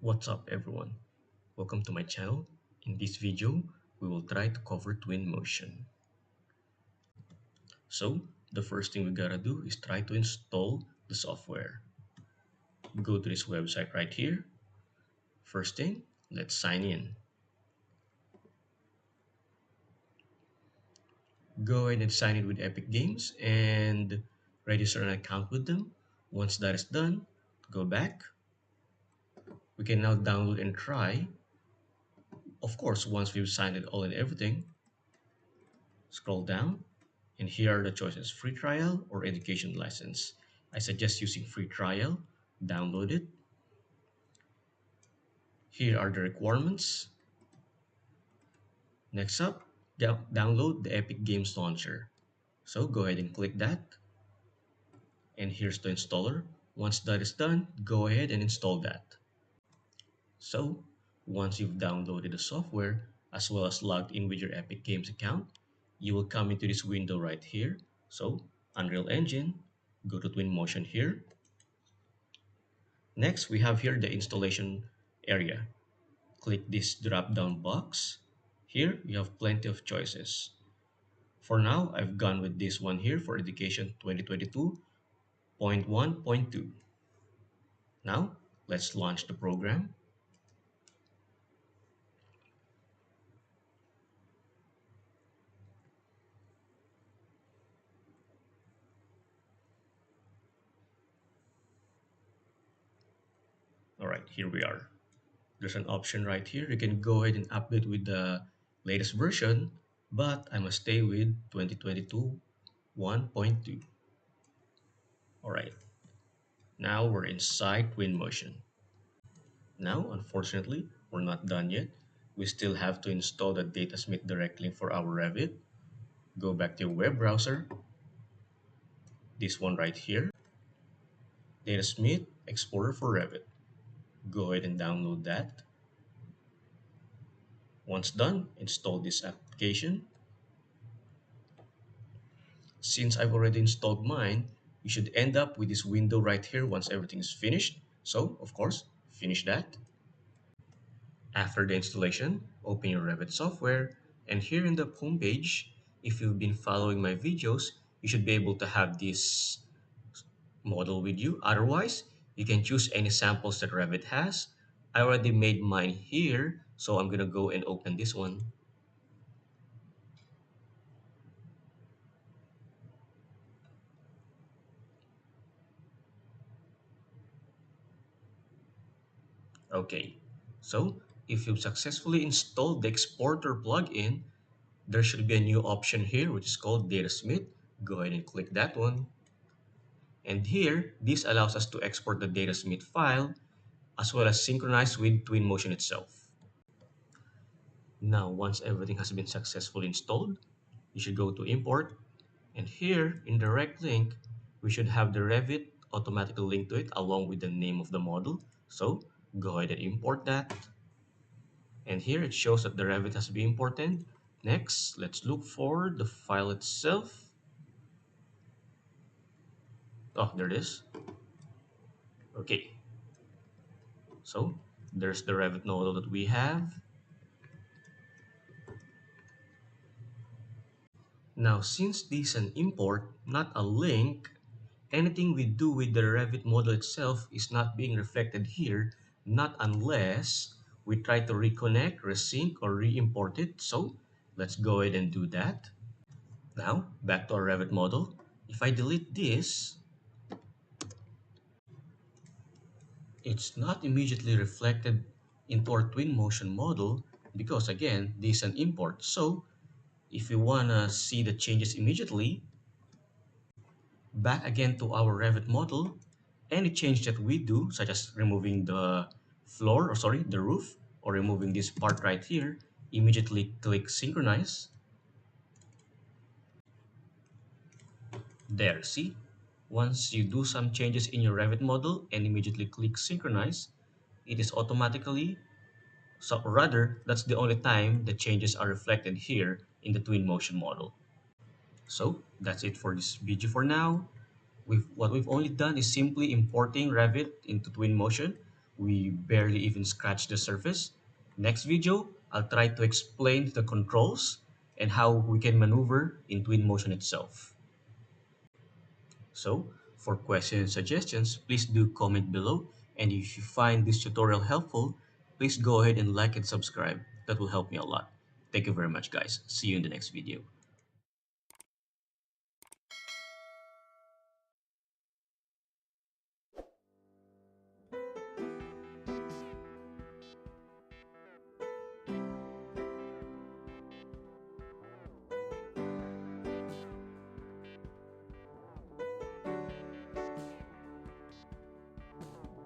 What's up everyone? Welcome to my channel. In this video, we will try to cover Twinmotion. So, the first thing we gotta do is try to install the software. Go to this website right here. First thing, let's sign in. Go ahead and sign in with Epic Games and register an account with them. Once that is done, go back. We can now download and try. Of course, once we've signed it all and everything, scroll down, and here are the choices: free trial or education license. I suggest using free trial. Download it. Here are the requirements. Next up, download the Epic Games Launcher. So go ahead and click that. And here's the installer. Once that is done, go ahead and install that. So once you've downloaded the software, as well as logged in with your Epic Games account, you will come into this window right here. So Unreal Engine, go to Twinmotion here. Next, we have here the installation area. Click this drop-down box. Here, you have plenty of choices. For now, I've gone with this one here for Education 2022.1.2. Now, let's launch the program. All right, here we are. There's an option right here. You can go ahead and update with the latest version, but I must stay with 2022 1.2. All right, now we're inside Twinmotion. Now, unfortunately, we're not done yet. We still have to install the Datasmith direct link for our Revit. Go back to your web browser, this one right here, Datasmith Explorer for Revit. Go ahead and download that. Once done, install this application. Since I've already installed mine, you should end up with this window right here once everything is finished. So, of course, finish that. After the installation, open your Revit software, and here in the home page, if you've been following my videos, you should be able to have this model with you. Otherwise, you can choose any samples that Revit has. I already made mine here, so I'm gonna go and open this one. Okay, so if you've successfully installed the exporter plugin, there should be a new option here which is called Datasmith. Go ahead and click that one. And here, this allows us to export the Datasmith file as well as synchronize with Twinmotion itself. Now, once everything has been successfully installed, you should go to Import, and here in direct link, we should have the Revit automatically linked to it along with the name of the model. So go ahead and import that. And here it shows that the Revit has been imported. Next, let's look for the file itself. Oh, there it is. Okay, so there's the Revit model that we have. Now, since this is an import, not a link, anything we do with the Revit model itself is not being reflected here, not unless we try to reconnect, resync, or re-import it. So let's go ahead and do that. Now, back to our Revit model. If I delete this, it's not immediately reflected into our Twinmotion model because again, this is an import. So if we want to see the changes immediately, back again to our Revit model, any change that we do, such as removing the floor, or sorry, the roof, or removing this part right here, immediately click Synchronize. There, see? Once you do some changes in your Revit model and immediately click Synchronize, it is automatically, so rather, that's the only time the changes are reflected here in the Twinmotion model. So that's it for this video for now. What we've only done is simply importing Revit into Twinmotion. We barely even scratched the surface. Next video, I'll try to explain the controls and how we can maneuver in Twinmotion itself. So, for questions and suggestions, please do comment below. And if you find this tutorial helpful, please go ahead and like and subscribe. That will help me a lot. Thank you very much, guys. See you in the next video.